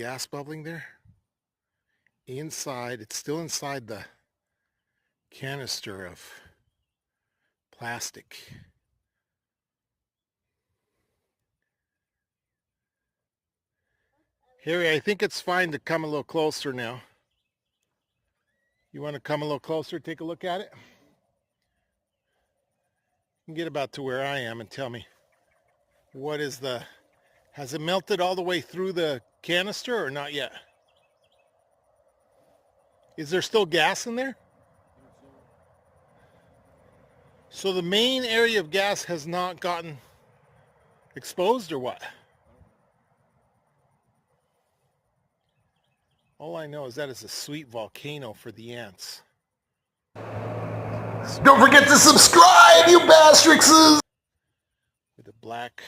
gas bubbling there. Inside, it's still inside the canister of plastic. Harry, I think it's fine to come a little closer now. You want to come a little closer, take a look at it? You can get about to where I am and tell me, what is the, has it melted all the way through the canister or not yet? Is there still gas in there? So the main area of gas has not gotten exposed or what? All I know is that it's a sweet volcano for the ants. Don't forget to subscribe, you bastrixes! With a black